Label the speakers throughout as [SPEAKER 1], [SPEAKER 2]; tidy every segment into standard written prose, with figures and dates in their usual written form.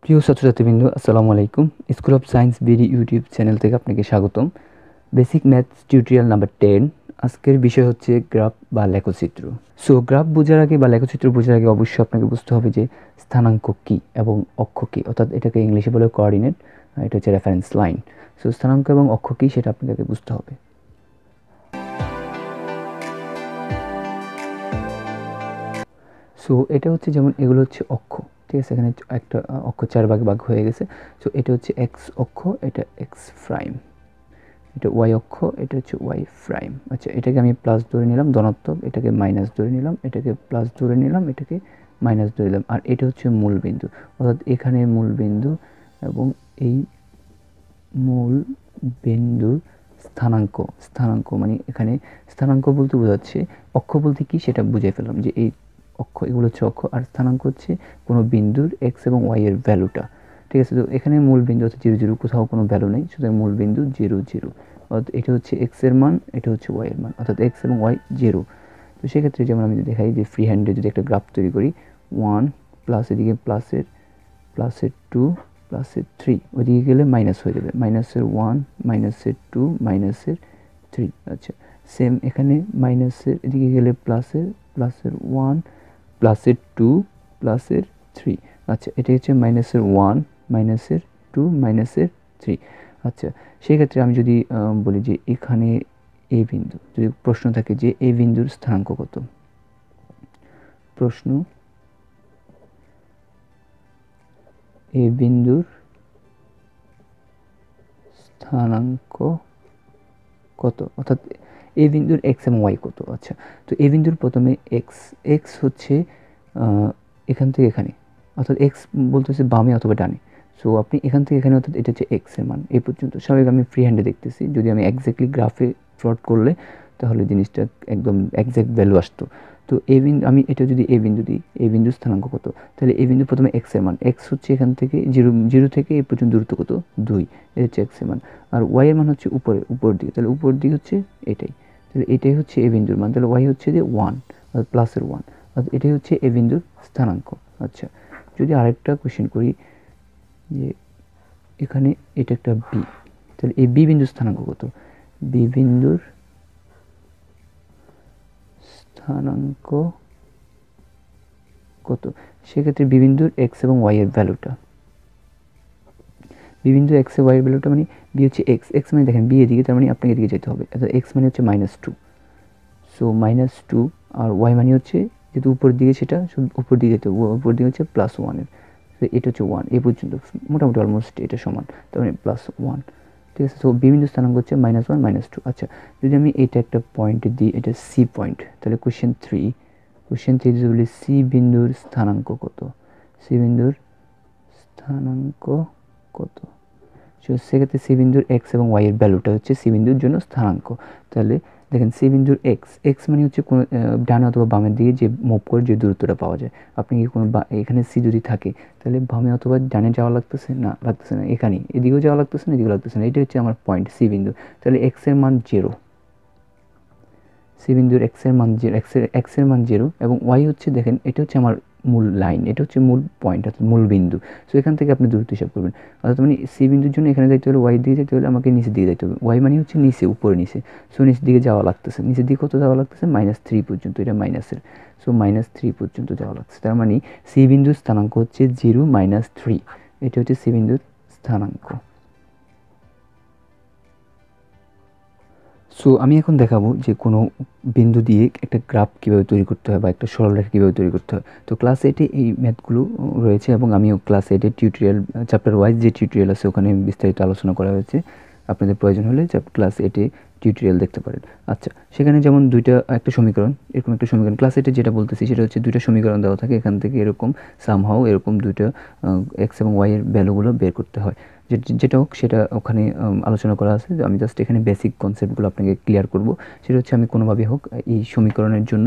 [SPEAKER 1] প্রিয় ছাত্রছাত্রীবৃন্দ, আসসালামু আলাইকুম। School of science BD YouTube channel থেকে আপনাকে স্বাগতম। Basic maths tutorial number 10। আজকের বিষয় হচ্ছে গ্রাফ বা লেখচিত্র। সো গ্রাফ বোঝার আগে বা লেখচিত্র বোঝার আগে অবশ্যই আপনাকে বুঝতে হবে যে স্থানাঙ্ক কী এবং অক্ষ কী, অর্থাৎ এটাকে ইংলিশে বলে কোঅর্ডিনেট, এটা হচ্ছে রেফারেন্স লাইন। সো স্থানাঙ্ক এবং অক্ষ কী সেটা আপনাকে বুঝতে হবে। সো এটা হচ্ছে যেমন এগুলো হচ্ছে অক্ষ, ঠিক আছে। এখানে একটা অক্ষ 4 ভাগে ভাগ হয়ে গেছে। সো এটা হচ্ছে এক্স অক্ষ, এটা এক্স প্রাইম, এটা ওয়াই অক্ষ, এটা হচ্ছে ওয়াই প্রাইম। আচ্ছা, এটাকে আমি প্লাস ধরে নিলাম ধনাত্মক, এটাকে মাইনাস ধরে নিলাম, এটাকে প্লাস ধরে নিলাম, এটাকে মাইনাস ধরে নিলাম। আর এটা হচ্ছে মূল বিন্দু, অর্থাৎ এখানে মূল বিন্দু এবং এই মূল বিন্দুর স্থানাঙ্ক। স্থানাঙ্ক মানে এখানে স্থানাঙ্ক বলতে বোঝাচ্ছে, অক্ষ বলতে কি সেটা বুঝে ফেললাম যে এই অক্ষ, এগুলো হচ্ছে অক্ষ, আর স্থানাঙ্ক হচ্ছে কোনো বিন্দুর এক্স এবং ওয়াই এর ভ্যালুটা, ঠিক আছে। তো এখানে মূল বিন্দু হচ্ছে 0 0, কোথাও কোনো ভ্যালু নেই, সুতরাং মূল বিন্দু 0 0, অর্থাৎ এটা হচ্ছে এক্স এর মান, এটা হচ্ছে ওয়াই এর মান, অর্থাৎ এক্স এবং ওয়াই 0। তো সেক্ষেত্রে যেমন আমি দেখাই যে ফ্রি হ্যান্ডে যদি একটা গ্রাফ তৈরি করি, 1 প্লাস এদিকে প্লাসের 2 প্লাসের 3, ওইদিকে গেলে মাইনাস হয়ে যাবে, মাইনাসের 1 মাইনাসের 2 মাইনাসের 3। আচ্ছা, সেম এখানে মাইনাসের এদিকে গেলে প্লাসের 1 প্লাসের 2 প্লাসের 3। আচ্ছা, এটা হচ্ছে মাইনাসের 1 মাইনাসের 2 মাইনাসের 3। আচ্ছা, সেক্ষেত্রে আমি যদি বলি যে এখানে এ বিন্দু, যদি প্রশ্ন থাকে যে এ বিন্দুর স্থানাঙ্ক কত, প্রশ্ন এ বিন্দুর স্থানাঙ্ক কত, অর্থাৎ এ বিন্দুর এক্স এবং ওয়াই কত। আচ্ছা, তো এ বিন্দুর প্রথমে এক্স হচ্ছে এখান থেকে এখানে, অর্থাৎ এক্স বলতে হচ্ছে বামে অথবা ডানে। সো আপনি এখান থেকে এখানে, অর্থাৎ এটা হচ্ছে এক্স এর মান এই পর্যন্ত। স্বাভাবিক আমি ফ্রি হ্যান্ডে দেখতেছি, যদি আমি এক্স্যাক্টলি গ্রাফে প্লট করলে তাহলে জিনিসটা একদম এক্স্যাক্ট ভ্যালু আসতো। তো এ বিন্দু, আমি এটা যদি এ বিন্দু দিই, এ বিন্দুর স্থানাঙ্ক কত, তাহলে এ বিন্দু প্রথমে এক্স এর মান, এক্স হচ্ছে এখান থেকে 0 থেকে এই পর্যন্ত দূরত্ব কত, 2, এটা হচ্ছে এক্স এর মান। আর ওয়াই এর মান হচ্ছে উপর দিকে, তাহলে উপর দিকে হচ্ছে এটাই, তাহলে এটাই হচ্ছে এ বিন্দুর মান, তাহলে ওয়াই হচ্ছে যে 1, অর্থাৎ প্লাসের 1, অর্থাৎ এটাই হচ্ছে এ বিন্দুর স্থানাঙ্ক। আচ্ছা, যদি আরেকটা কোশ্চেন করি যে এখানে এটা একটা বি, তাহলে এই বি বিন্দুর স্থানাঙ্ক কত, বি বিন্দুর স্থানাঙ্ক কত, সেক্ষেত্রে বি বিন্দুর এক্স এবং ওয়াই এর ভ্যালুটা, বি বিন্দু এক্স এর ওয়াই এর ভ্যালুটা মানে বি হচ্ছে এক্স, এক্স মানে দেখেন বি এদিকে, তার মানে আপনাকে এদিকে যেতে হবে, অর্থাৎ এক্স মানে হচ্ছে -2, সো -2, আর ওয়াই মানে হচ্ছে যেহেতু উপর দিকে সেটা শুধু উপর দিকে যেতে হবে, উপর দিকে হচ্ছে +1 এর, তো এটা হচ্ছে 1 এই পর্যন্ত, মোটামুটি অলমোস্ট এটা সমান, তার মানে +1, ঠিক আছে। সো বি বিন্দুর স্থানাঙ্ক হচ্ছে -1 -2। আচ্ছা, যদি আমি এটা একটা পয়েন্ট দিই, এটা সি পয়েন্ট, তাহলে কোশ্চেন 3 যদি বলি সি বিন্দুর স্থানাঙ্ক কত, সি বিন্দুর স্থানাঙ্ক কত, সেক্ষেত্রে সি বিন্দুর এক্স এবং ওয়াই এর ভ্যালুটা হচ্ছে সি বিন্দুর জন্য স্থানাঙ্ক। তাহলে দেখেন সি বিন্দুর এক্স মানে হচ্ছে কোনো ডানে অথবা বামের দিকে যে মুভ করে যে দূরত্বটা পাওয়া যায়। আপনি কি কোনো এখানে সি যদি থাকে তাহলে বামে অথবা ডানে যাওয়া লাগতেছে না, এখানে এদিকেও যাওয়া লাগতেছে না, এদিকেও লাগতেছে না, এটা হচ্ছে আমার পয়েন্ট সি বিন্দু। তাহলে এক্স এর মান 0, সি বিন্দুর এক্স এর মান 0, এক্স এর মান 0 এবং ওয়াই হচ্ছে, দেখেন এটা হচ্ছে আমার মূল লাইন, এটা হচ্ছে মূল পয়েন্ট, অর্থাৎ মূল বিন্দু। সো এখান থেকে আপনি দূরত্ব হিসাব করবেন, অর্থাৎ মানে সি বিন্দুর জন্য এখানে যাইতে হলে, ওয়াই দিকে যাইতে হলে আমাকে নিচের দিকে যাইতে হবে, ওয়াই মানে হচ্ছে নিচে, উপরে নিচে। সো নিচের দিকে যাওয়া লাগতেছে, নিচের দিকে কত যাওয়া লাগতেছে, -3 পর্যন্ত, এটা মাইনাসের, সো -3 পর্যন্ত যাওয়া লাগছে। তার মানে সি বিন্দুর স্থানাঙ্ক হচ্ছে 0 -3, এটা হচ্ছে সি বিন্দুর স্থানাঙ্ক। সো আমি এখন দেখাবো যে কোনো বিন্দু দিয়ে একটা গ্রাফ কীভাবে তৈরি করতে হয় বা একটা সরলরেখা কীভাবে তৈরি করতে হয়। তো ক্লাস 8-এ এই ম্যাথগুলো রয়েছে এবং আমিও ক্লাস 8-এ টিউটোরিয়াল চ্যাপ্টার ওয়াইজ যে টিউটোরিয়াল আছে ওখানে বিস্তারিত আলোচনা করা হয়েছে। আপনাদের প্রয়োজন হলে ক্লাস 8-এ টিউটোরিয়াল দেখতে পারেন। আচ্ছা, সেখানে যেমন একটা সমীকরণ, এরকম একটা সমীকরণ ক্লাস 8-এ যেটা বলতেছি সেটা হচ্ছে 2টা সমীকরণ দেওয়া থাকে, এখান থেকে এরকম সামহাও এরকম 2টা এক্স এবং ওয়াই এর ভ্যালুগুলো বের করতে হয়। যেটা হোক সেটা ওখানে আলোচনা করা আছে। আমি জাস্ট এখানে বেসিক কনসেপ্টগুলো আপনাকে ক্লিয়ার করব। সেটা হচ্ছে আমি কোনোভাবে হোক এই সমীকরণের জন্য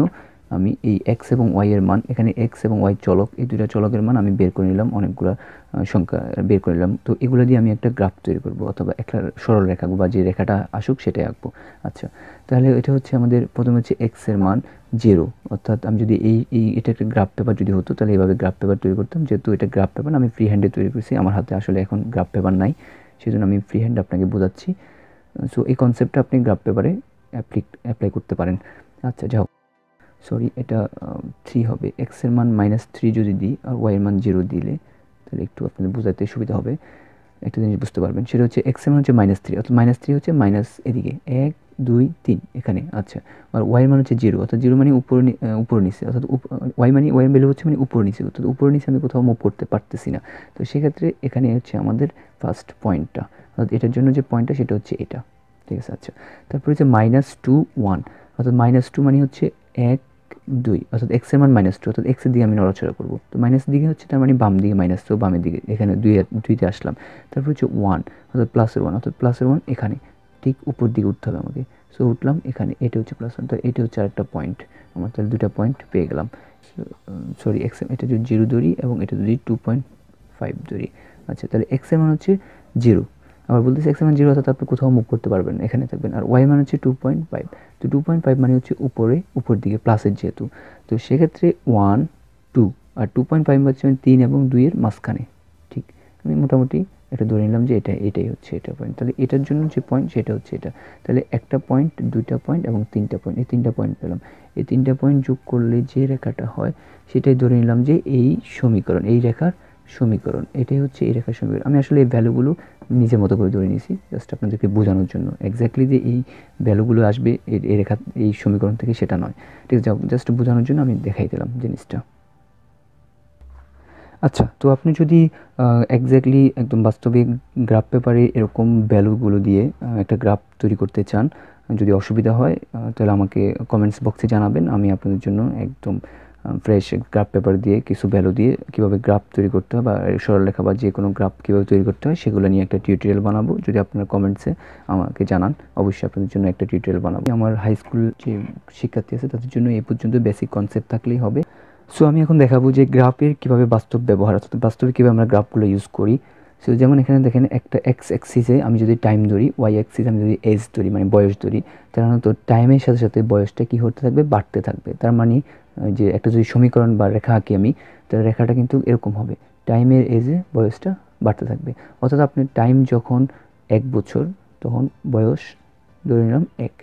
[SPEAKER 1] আমি এই এক্স এবং ওয়াই এর মান, এখানে এক্স এবং ওয়াই চলক, এই দুইটা চলকের মান আমি বের করে নিলাম, অনেকগুলো সংখ্যা বের করে নিলাম। তো এগুলো দিয়ে আমি একটা গ্রাফ তৈরি করব, অথবা একটা সরল রেখা বা যে রেখাটা আসুক সেটাই আঁকবো। আচ্ছা, তাহলে এটা হচ্ছে আমাদের প্রথমে হচ্ছে এক্স এর মান 0, অর্থাৎ আমি যদি এটা একটা গ্রাফ পেপার যদি হতো তাহলে এইভাবে গ্রাফ পেপার তৈরি করতাম। যেহেতু এটা গ্রাফ পেপার আমি ফ্রি হ্যান্ডে তৈরি করছি, আমার হাতে আসলে এখন গ্রাফ পেপার নাই, সেজন্য আমি ফ্রি হ্যান্ড আপনাকে বোঝাচ্ছি। সো এই কনসেপ্টটা আপনি গ্রাফ পেপারে অ্যাপ্লাই করতে পারেন। আচ্ছা যাও, সরি, এটা 3 হবে। এক্স এর মান -3 যদি দিই আর ওয়াই এর মান 0 দিলে তাহলে একটু আপনাদের বোঝাতে সুবিধা হবে, একটা জিনিস বুঝতে পারবেন। সেটা হচ্ছে এক্স এর মান হচ্ছে -3, অর্থাৎ -3 হচ্ছে মাইনাস এদিকে 1 2 3 এখানে। আচ্ছা, আর ওয়াই এর মান হচ্ছে 0, অর্থাৎ 0 মানে উপর নিচে, অর্থাৎ ওয়াই মানে ওয়াই এর ভ্যালু হচ্ছে মানে উপর নিচে, অর্থাৎ উপর নিচে আমি কোথাও মুভ করতে পারতেছি না। তো সেক্ষেত্রে এখানে হচ্ছে আমাদের ফার্স্ট পয়েন্টটা, অর্থাৎ এটার জন্য যে পয়েন্টটা সেটা হচ্ছে এটা, ঠিক আছে। আচ্ছা, তারপরে হচ্ছে -2 1, অর্থাৎ -2 মানে হচ্ছে 1 2, অর্থাৎ এক্স এর মান -2, অর্থাৎ এক্সের দিকে আমি নড়াচড়া করবো। তো মাইনাস দিকে হচ্ছে তার মানে বাম দিকে মাইনাস, তো বামের দিকে এখানে 2-তে আসলাম। তারপর হচ্ছে 1, অর্থাৎ +1, অর্থাৎ +1 এখানে ঠিক উপর দিকে উঠতে হবে আমাকে। সো উঠলাম এখানে, এটা হচ্ছে +1, তো এটা হচ্ছে আরেকটা পয়েন্ট আমার, তাহলে 2টা পয়েন্ট পেয়ে গেলাম। সরি, এক্স এটা যদি 0 ধরি এবং এটা যদি 2.5 ধরি। আচ্ছা, তাহলে এক্স এর মান হচ্ছে 0, আবার বলতেছি এক্স এর মান 0, অর্থাৎ আপনি কোথাও মুভ করতে পারবেন না, এখানে থাকবেন। আর ওয়াই মান হচ্ছে 2.5, তো 2.5 মানে হচ্ছে উপর দিকে প্লাসের যেহেতু, তো সেক্ষেত্রে 1 2, আর 2.5 হচ্ছে 3 এবং 2 এর মাঝখানে। ঠিক, আমি মোটামুটি এটা ধরে নিলাম যে এটাই হচ্ছে এটা পয়েন্ট। তাহলে এটার জন্য যে পয়েন্ট সেটা হচ্ছে এটা। তাহলে একটা পয়েন্ট, 2টা পয়েন্ট এবং 3টা পয়েন্ট, এই 3টা পয়েন্ট পেলাম। এই 3টা পয়েন্ট যোগ করলে যে রেখাটা হয় সেটাই ধরে নিলাম যে এই সমীকরণ, এই রেখার সমীকরণ, এটাই হচ্ছে এই রেখার সমীকরণ। আমি আসলে এই ভ্যালুগুলো নিজের মতো করে ধরে নিয়েছি, জাস্ট আপনাদেরকে বোঝানোর জন্য। এক্স্যাক্টলি যে এই ভ্যালুগুলো আসবে এই রেখা, এই সমীকরণ থেকে সেটা নয়, ঠিক আছে, জাস্ট বোঝানোর জন্য আমি দেখাই দিলাম জিনিসটা। আচ্ছা, তো আপনি যদি এক্স্যাক্টলি একদম বাস্তবিক গ্রাফ পেপারে এরকম ভ্যালুগুলো দিয়ে একটা গ্রাফ তৈরি করতে চান, যদি অসুবিধা হয় তাহলে আমাকে কমেন্টস বক্সে জানাবেন। আমি আপনাদের জন্য একদম ফ্রেশ গ্রাফ পেপার দিয়ে কিছু ভ্যালু দিয়ে কীভাবে গ্রাফ তৈরি করতে হয় বা সরলরেখা বা যে কোনো গ্রাফ কীভাবে তৈরি করতে হয় সেগুলো নিয়ে একটা টিউটোরিয়াল বানাবো। যদি আপনারা কমেন্টসে আমাকে জানান, অবশ্যই আপনাদের জন্য একটা টিউটোরিয়াল বানাবো। আমার হাই স্কুল যে শিক্ষার্থী আছে তাদের জন্য এই পর্যন্ত বেসিক কনসেপ্ট থাকলেই হবে। সো আমি এখন দেখাবো যে গ্রাফের কীভাবে বাস্তব ব্যবহার, অর্থাৎ বাস্তবে কীভাবে আমরা গ্রাফগুলো ইউজ করি। সো যেমন এখানে দেখেন একটা এক্স অ্যাক্সিসে আমি যদি টাইম ধরি, ওয়াই অ্যাক্সিসে আমি যদি এজ ধরি মানে বয়স ধরি, তাহলে তো টাইমের সাথে সাথে বয়সটা কী হতে থাকবে, বাড়তে থাকবে। তার মানে যে একটা যদি সমীকরণ বা রেখা আঁকি আমি, তাহলে রেখাটা কিন্তু এরকম হবে, টাইমের এজে বয়সটা বাড়তে থাকবে। অর্থাৎ আপনি টাইম যখন 1 বছর তখন বয়স ধরে নিলাম 1,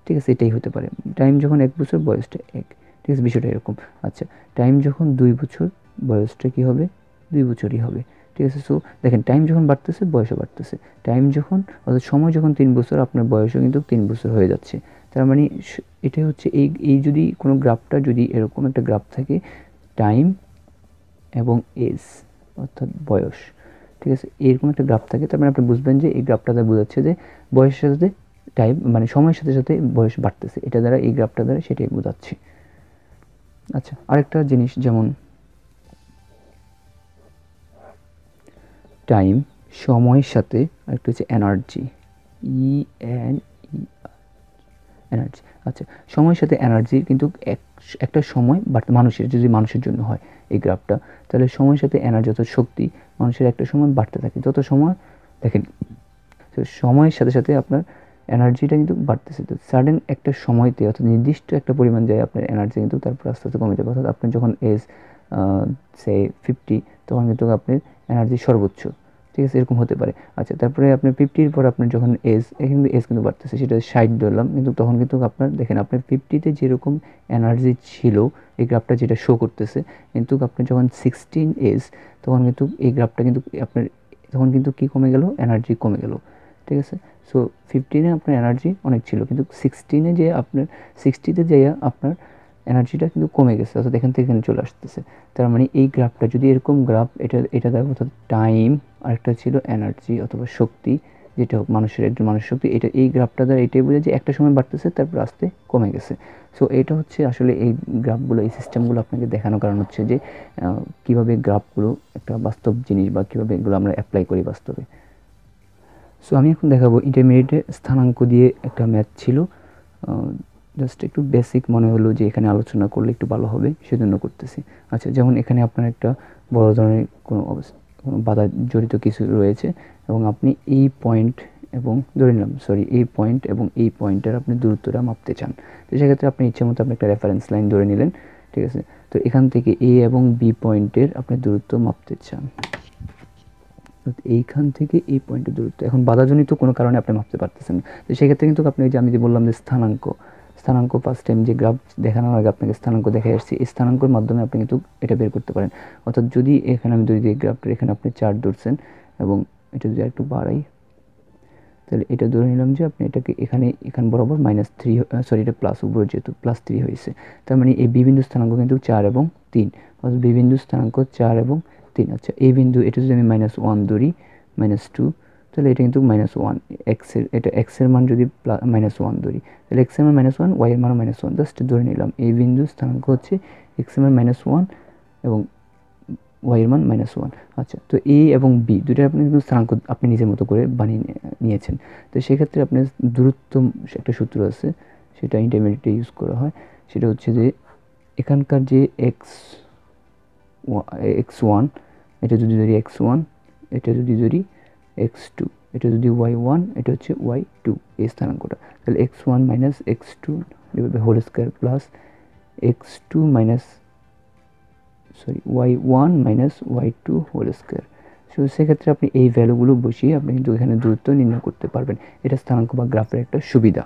[SPEAKER 1] ঠিক আছে, এটাই হতে পারে। টাইম যখন 1 বছর বয়সটা 1, ঠিক আছে, বিষয়টা এরকম। আচ্ছা, টাইম যখন 2 বছর বয়সটা কী হবে, 2 বছরই হবে, ঠিক আছে। সো দেখেন টাইম যখন বাড়তেছে বয়সও বাড়তেছে, টাইম যখন, অর্থাৎ সময় যখন 3 বছর আপনার বয়সও কিন্তু 3 বছর হয়ে যাচ্ছে। তার মানে এটাই হচ্ছে এই যদি কোনো গ্রাফটা যদি এরকম একটা গ্রাফ থাকে, টাইম এবং এজ অর্থাৎ বয়স, ঠিক আছে, এরকম একটা গ্রাফ থাকে, তার মানে আপনি বুঝবেন যে এই গ্রাফটাতে বোঝাচ্ছে যে বয়সের সাথে টাইম মানে সময়ের সাথে সাথে বয়স বাড়তেছে, এটা দ্বারা এই গ্রাফটা দ্বারা সেটাই বোঝাচ্ছে। আচ্ছা, আরেকটা জিনিস যেমন টাইম সময়ের সাথে, আরেকটা হচ্ছে এনার্জি, এনার্জি। আচ্ছা, সময়ের সাথে এনার্জির কিন্তু একটা সময় বাট মানুষের যদি মানুষের জন্য হয় এই গ্রাফটা, তাহলে সময়ের সাথে এনার্জি অর্থাৎ শক্তি মানুষের একটা সময় বাড়তে থাকে, যত সময় দেখেন সময়ের সাথে সাথে আপনার এনার্জিটা কিন্তু বাড়তেছে। তো সাডেন একটা সময়তে অর্থাৎ নির্দিষ্ট একটা পরিমাণ যায় আপনার এনার্জি কিন্তু তারপর আস্তে আস্তে কমে যাবে। অর্থাৎ আপনি যখন এজ সে 50 তখন কিন্তু আপনার এনার্জি সর্বোচ্চ, ঠিক আছে, এরকম হতে পারে। আচ্ছা, তারপরে আপনার 50-র পর আপনার যখন এজ, এখানে এজ কিন্তু বাড়তেছে, সেটা 60 ধরলাম, কিন্তু তখন কিন্তু আপনার দেখেন আপনার 50-তে যেরকম এনার্জি ছিল এই গ্রাফটা যেটা শো করতেছে, কিন্তু আপনি যখন 16 এজ তখন কিন্তু এই গ্রাফটা কিন্তু আপনার তখন কিন্তু কী কমে গেল, এনার্জি কমে গেল, ঠিক আছে। সো 15-এ আপনার এনার্জি অনেক ছিল, কিন্তু 16-এ যে আপনার 60-তে যাইয়া আপনার এনার্জিটা কিন্তু কমে গেছে, অর্থাৎ এখান থেকে এখানে চলে আসতেছে। তার মানে এই গ্রাফটা যদি এরকম গ্রাফ, এটা দ্বারা অর্থাৎ টাইম, আরেকটা ছিল এনার্জি অথবা শক্তি, যেটা হোক মানুষের একজন মানুষের শক্তি, এটা এই গ্রাফটা দ্বারা এটাই বোঝায় যে একটা সময় বাড়তেছে তারপর আস্তে কমে গেছে। সো এটা হচ্ছে আসলে এই গ্রাফগুলো, এই সিস্টেমগুলো আপনাকে দেখানোর কারণ হচ্ছে যে কীভাবে গ্রাফগুলো একটা বাস্তব জিনিস বা কীভাবে এগুলো আমরা অ্যাপ্লাই করি বাস্তবে। সো আমি এখন দেখাবো ইন্টারমিডিয়েটে স্থানাঙ্ক দিয়ে একটা ম্যাথ ছিল, জাস্ট একটু বেসিক মনে হলো যে এখানে আলোচনা করলে একটু ভালো হবে, সেজন্য করতেছি। আচ্ছা, যেমন এখানে আপনার একটা বড় ধরনের কোনো বাধা জড়িত কিছু রয়েছে এবং আপনি এই পয়েন্ট এবং ধরে নিলাম এই পয়েন্ট এবং এই পয়েন্টের আপনি দূরত্বটা মাপতে চান। তো সেক্ষেত্রে আপনি ইচ্ছে মতো আপনি একটা রেফারেন্স লাইন ধরে নিলেন, ঠিক আছে। তো এখান থেকে এ এবং বি পয়েন্টের আপনি দূরত্ব মাপতে চান। এইখান থেকে এই পয়েন্টের দূরত্ব এখন বাধাজনিত কোনো কারণে আপনি মাপতে পারতেছেন না। তো সেক্ষেত্রে কিন্তু আপনি যে আমি যে বললাম যে স্থানাঙ্ক ফার্স্ট টাইম যে গ্রাফ দেখানোর আগে আপনাকে স্থানাঙ্ক দেখে আসছি, এই স্থানাঙ্কের মাধ্যমে আপনি কিন্তু এটা বের করতে পারেন। অর্থাৎ যদি এখানে আমি যদি এই গ্রাফটার এখানে আপনি চার্ট ধরছেন এবং এটা যদি একটু বাড়াই, তাহলে এটা ধরে নিলাম যে আপনি এটাকে এখানে বরাবর -3 এটা প্লাস উপরে যেহেতু +3 হয়েছে, তার মানে এই বি বিন্দু স্থানাঙ্ক কিন্তু 4 এবং 3, অর্থাৎ বি বিন্দু স্থানাঙ্ক 4 এবং 3। আচ্ছা, এই বিন্দু এটা যদি আমি -1 ধরি, -2, তাহলে এটা কিন্তু -1 এক্সের মান যদি -1 ধরি, তাহলে এক্সের মান -1, ওয়াই এর মান -1, জাস্ট ধরে নিলাম এই বিন্দু স্থানাঙ্ক হচ্ছে এক্সের মান -1 এবং ওয়াই এর মান -1। আচ্ছা, তো এ এবং বি দুটো আপনি কিন্তু স্থানাঙ্ক আপনি নিজের মতো করে বানিয়ে নিয়েছেন। তো সেক্ষেত্রে আপনার দূরত্ব একটা সূত্র আছে, সেটা ইন্টারমিডিয়েটে ইউজ করা হয়। সেটা হচ্ছে যে এখানকার যে x1 এটা যদি ধরি x1, এটা যদি ধরি x2, এটা যদি y1, এটা হচ্ছে y2, এই স্থানাঙ্কটা। তাহলে x1 - x2 whole square plus x2 y1 - y2 whole square. So সেক্ষেত্রে আপনি এই ভ্যালুগুলো বসিয়ে আপনি কিন্তু এখানে দূরত্ব নির্ণয় করতে পারবেন। এটা স্থানাঙ্ক বা গ্রাফের একটা সুবিধা।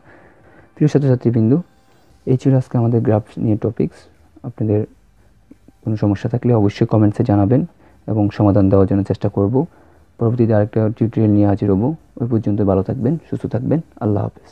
[SPEAKER 1] প্রিয় ছাত্রছাত্রীবৃন্দ, এই ছিল আজকে আমাদের গ্রাফ নিয়ে টপিকস। আপনাদের কোনো সমস্যা থাকলে অবশ্যই কমেন্টসে জানাবেন এবং সমাধান দেওয়ার জন্য চেষ্টা করব। পরবর্তীতে আরেকটা টিউটোরিয়াল নিয়ে হাজির হব। ওই পর্যন্ত ভালো থাকবেন, সুস্থ থাকবেন। আল্লাহ হাফেজ।